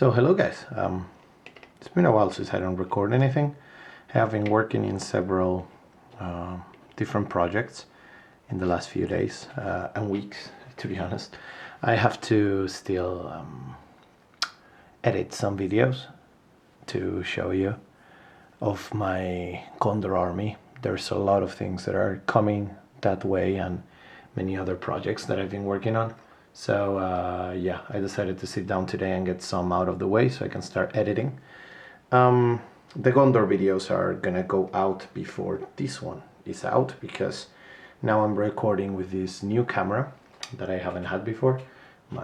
So hello guys, it's been a while since I don't record anything. I have been working in several different projects in the last few days and weeks, to be honest. I have to still edit some videos to show you of my Condor army. There's a lot of things that are coming that way and many other projects that I've been working on. So yeah, I decided to sit down today and get some out of the way so I can start editing. The Gondor videos are gonna go out before this one is out because now I'm recording with this new camera that I haven't had before.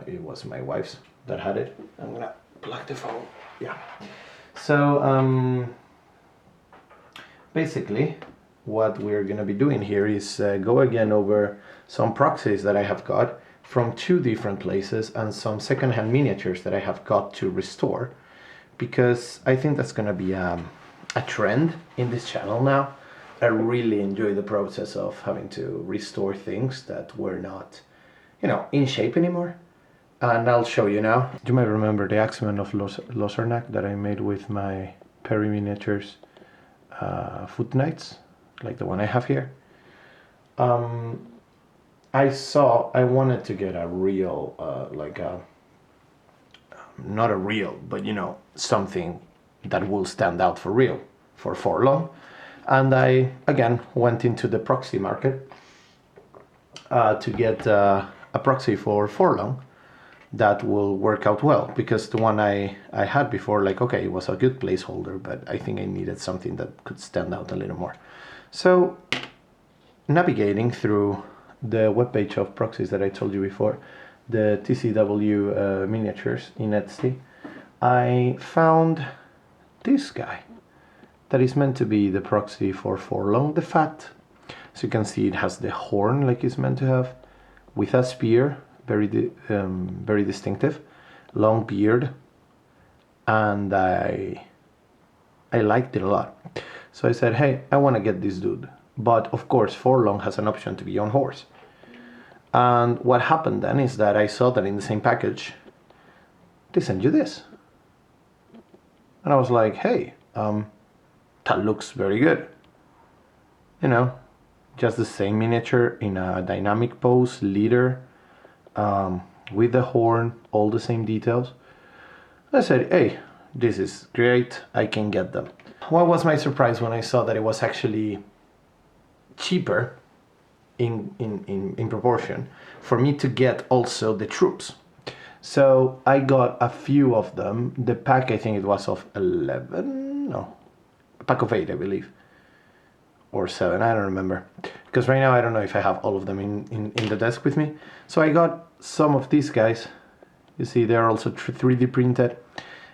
It was my wife's that had it. I'm gonna plug the phone. Yeah. So basically what we're gonna be doing here is go again over some proxies that I have got from two different places and some secondhand miniatures that I have got to restore, because I think that's going to be a trend in this channel now. I really enjoy the process of having to restore things that were not, in shape anymore. And I'll show you now. You might remember the Axemen of Lossarnach that I made with my Perry Miniatures foot knights, like the one I have here. I wanted to get a real, not a real, but something that will stand out for real for Forlong. And I, again, went into the proxy market to get a proxy for Forlong that will work out well, because the one I had before, it was a good placeholder, but I think I needed something that could stand out a little more. So, navigating through the webpage of proxies that I told you before, the TCW miniatures in Etsy, I found this guy that is meant to be the proxy for Forlong the Fat. So you can see it has the horn like it's meant to have, with a spear, very distinctive, long beard, and I liked it a lot. So I said, hey, I want to get this dude. But of course, Forlong has an option to be on horse. And what happened then is that I saw that in the same package, they send you this. And I was like, hey, that looks very good. Just the same miniature in a dynamic pose, leader, with the horn, all the same details. I said, hey, this is great, I can get them. What was my surprise when I saw that it was actually cheaper in proportion for me to get also the troops. So I got a few of them. The pack, I think it was of 11, no, a pack of 8 I believe, or 7, I don't remember, because right now I don't know if I have all of them in the desk with me. So I got some of these guys. You see they're also 3D printed,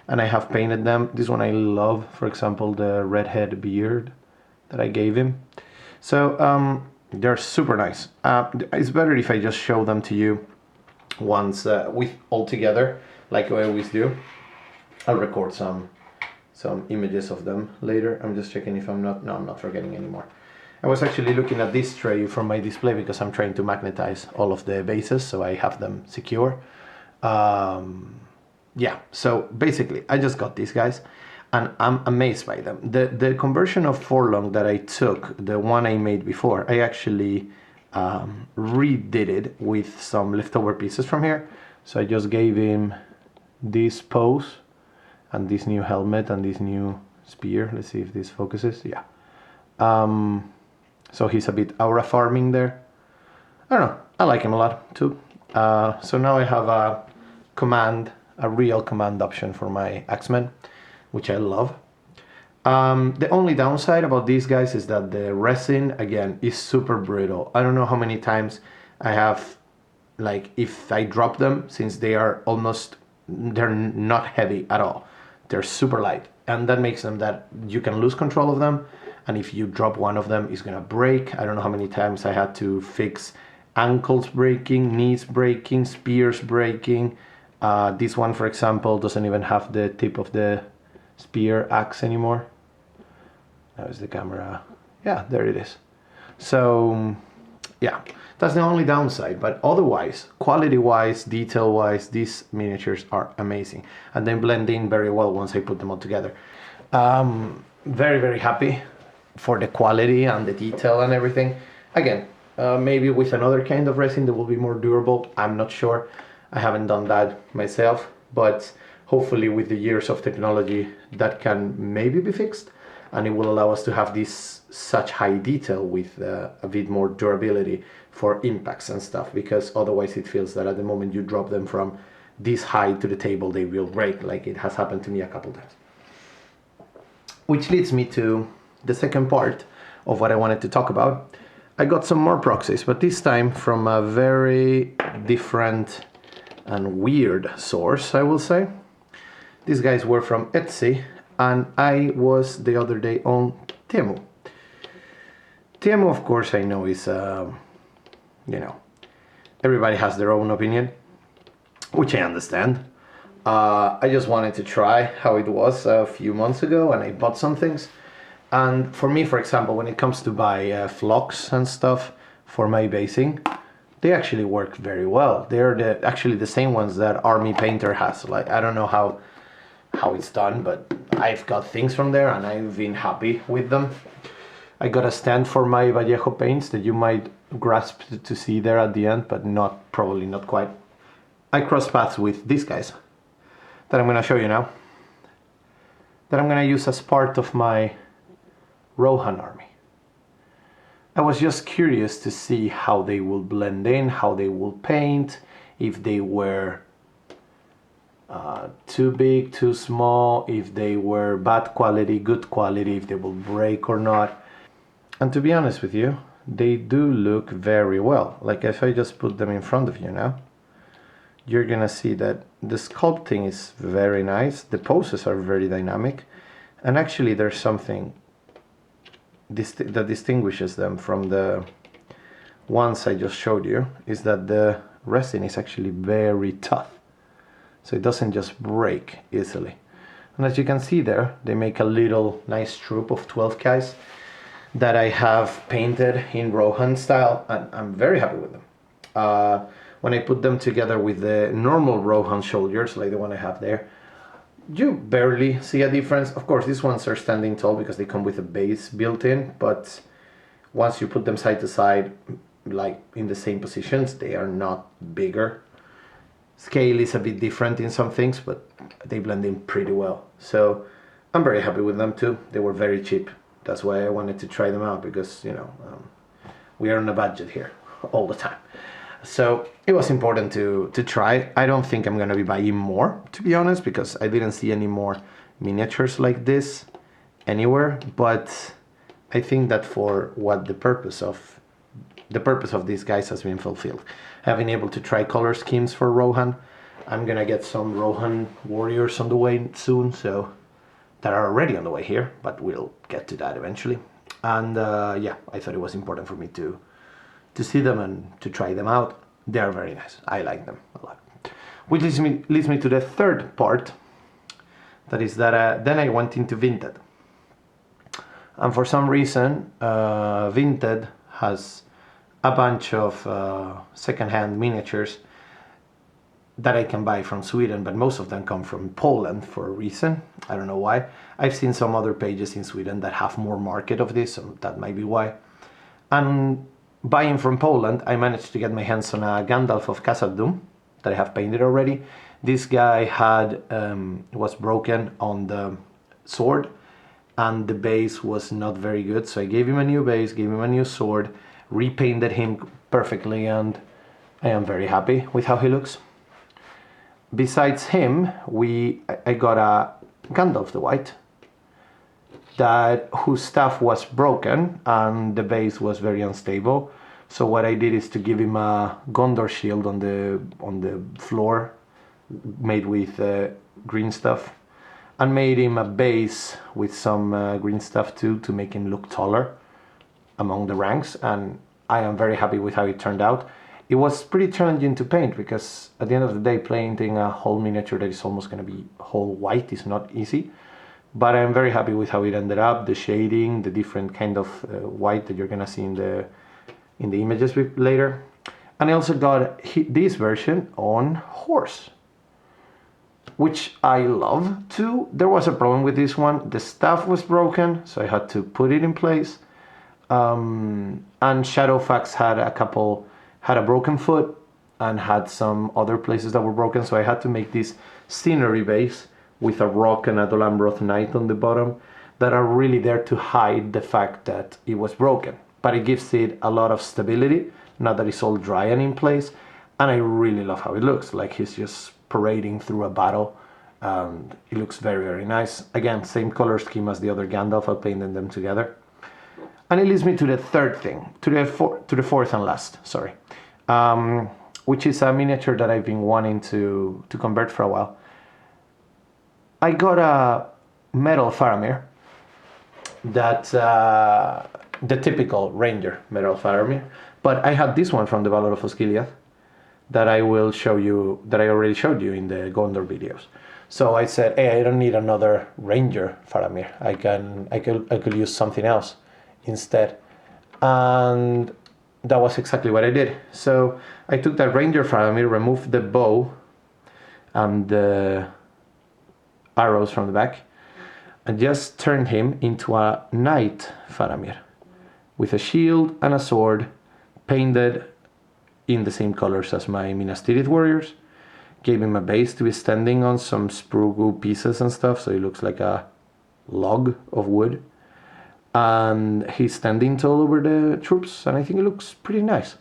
and I have painted them. This one I love, for example, the redhead beard that I gave him. So they're super nice. It's better if I just show them to you once with all together, like I always do. I'll record some images of them later. I'm just checking if I'm not forgetting anymore. I was actually looking at this tray from my display because I'm trying to magnetize all of the bases so I have them secure. Yeah, so basically I just got these guys and I'm amazed by them. The conversion of Forlong that I took, the one I made before, I actually redid it with some leftover pieces from here. So I just gave him this pose and this new helmet and this new spear. Let's see if this focuses. Yeah. So he's a bit aura farming there. I don't know, I like him a lot too. So now I have a real command option for my Axemen, which I love. The only downside about these guys is that the resin, again, is super brittle. I don't know how many times I have, if I drop them, since they're not heavy at all. They're super light, and that makes them that you can lose control of them, and if you drop one of them, it's gonna break. I don't know how many times I had to fix ankles breaking, knees breaking, spears breaking. This one, for example, doesn't even have the tip of the spear axe anymore. That was the camera. Yeah, there it is. So yeah, that's the only downside. But otherwise, quality-wise, detail-wise, these miniatures are amazing. And they blend in very well once I put them all together. Very, very happy for the quality and the detail and everything. Again, maybe with another kind of resin that will be more durable. I'm not sure. I haven't done that myself. But hopefully with the years of technology, that can maybe be fixed. And it will allow us to have this such high detail with a bit more durability for impacts and stuff, because otherwise it feels that at the moment you drop them from this high to the table, they will break, like it has happened to me a couple times. Which leads me to the second part of what I wanted to talk about. I got some more proxies, but this time from a very different and weird source, I will say. These guys were from Etsy, and I was the other day on Temu. Temu, of course, I know is, everybody has their own opinion, which I understand. I just wanted to try how it was a few months ago, and I bought some things. And for me, for example, when it comes to buy flocks and stuff for my basing, they actually work very well. They're actually the same ones that Army Painter has. Like, I don't know how it's done, but I've got things from there and I've been happy with them. I got a stand for my Vallejo paints that you might grasp to see there at the end, but probably not quite. I crossed paths with these guys that I'm going to show you now, that I'm going to use as part of my Rohan army. I was just curious to see how they will blend in, how they will paint, if they were too big, too small, if they were bad quality, good quality, if they will break or not. And to be honest with you, they do look very well. Like if I just put them in front of you now, you're gonna see that the sculpting is very nice, the poses are very dynamic, and actually there's something that distinguishes them from the ones I just showed you, is that the resin is actually very tough. So it doesn't just break easily. And as you can see there, they make a little nice troop of 12 guys that I have painted in Rohan style, and I'm very happy with them. When I put them together with the normal Rohan soldiers, like the one I have there, you barely see a difference. Of course, these ones are standing tall because they come with a base built in, but once you put them side to side, like in the same positions, they are not bigger. Scale is a bit different in some things, but they blend in pretty well. So I'm very happy with them too. They were very cheap. That's why I wanted to try them out, because we are on a budget here all the time. So it was important to try. I don't think I'm gonna be buying more, to be honest, because I didn't see any more miniatures like this anywhere. But I think that for what the purpose of these guys has been fulfilled. Having able to try color schemes for Rohan. I'm gonna get some Rohan warriors on the way soon, so that are already on the way here, but we'll get to that eventually. And yeah, I thought it was important for me to see them and to try them out. They are very nice. I like them a lot. Which leads me to the third part. That is that then I went into Vinted. And for some reason, Vinted has a bunch of secondhand miniatures that I can buy from Sweden, but most of them come from Poland for a reason. I don't know why. I've seen some other pages in Sweden that have more market of this, so that might be why. And buying from Poland, I managed to get my hands on a Gandalf of Khazad-dûm that I have painted already. This guy was broken on the sword, and the base was not very good, so I gave him a new base, gave him a new sword, repainted him perfectly, and I am very happy with how he looks. Besides him, I got a Gandalf the White, whose staff was broken and the base was very unstable. So what I did is to give him a Gondor shield on the floor, made with green stuff, and made him a base with some green stuff too, to make him look taller among the ranks. And I am very happy with how it turned out. It was pretty challenging to paint, because at the end of the day, painting a whole miniature that is almost going to be whole white is not easy. But I'm very happy with how it ended up, the shading, the different kind of white that you're going to see in in the images later. And I also got this version on horse, which I love too. There was a problem with this one. The staff was broken, so I had to put it in place. And Shadowfax had a broken foot and had some other places that were broken, so I had to make this scenery base with a rock and a Dolambroth Knight on the bottom that are really there to hide the fact that it was broken. But it gives it a lot of stability, now that it's all dry and in place, and I really love how it looks, like he's just parading through a battle, and it looks very, very nice. Again, same color scheme as the other Gandalf, I painted them together. And it leads me to the third thing, to the fourth and last, sorry, which is a miniature that I've been wanting to convert for a while. I got a metal Faramir, that the typical Ranger metal Faramir, but I had this one from the Ballad of Osgiliath that I will show you, that I already showed you in the Gondor videos. So I said, hey, I don't need another Ranger Faramir. I could use something else instead, and that was exactly what I did. So I took that Ranger Faramir, removed the bow and the arrows from the back, and just turned him into a Knight Faramir with a shield and a sword, painted in the same colors as my Minas Tirith warriors. Gave him a base to be standing on, some sprugu pieces and stuff, so he looks like a log of wood. And he's standing tall over the troops, and I think it looks pretty nice.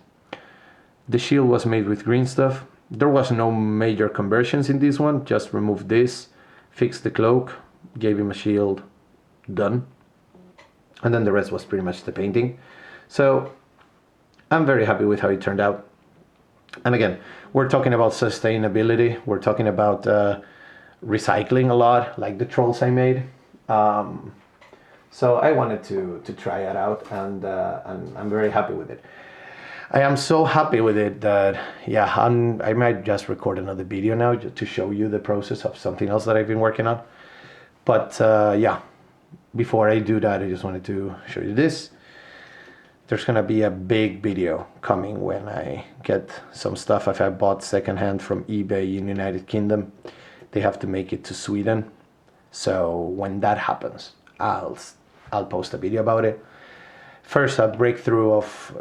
The shield was made with green stuff. There was no major conversions in this one, just removed this, fixed the cloak, gave him a shield, done. And then the rest was pretty much the painting. So I'm very happy with how it turned out. And again, we're talking about sustainability, we're talking about recycling a lot, like the trolls I made. So I wanted to try it out, and I'm very happy with it. I am so happy with it that, yeah, I might just record another video now to show you the process of something else that I've been working on. But yeah, before I do that, I just wanted to show you this. There's gonna be a big video coming when I get some stuff I bought secondhand from eBay in United Kingdom. They have to make it to Sweden. So when that happens, I'll post a video about it. First, a breakthrough of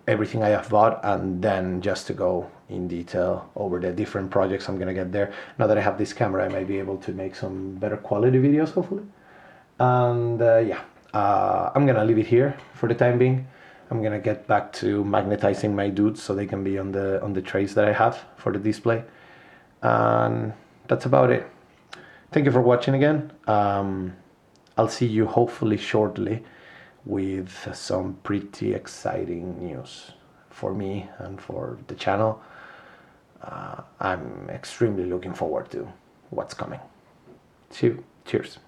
everything I have bought, and then just to go in detail over the different projects I'm gonna get there. Now that I have this camera, I might be able to make some better quality videos, hopefully. And yeah, I'm gonna leave it here for the time being. I'm gonna get back to magnetizing my dudes so they can be on the trays that I have for the display. And that's about it. Thank you for watching again. I'll see you hopefully shortly with some pretty exciting news for me and for the channel. I'm extremely looking forward to what's coming. Cheers.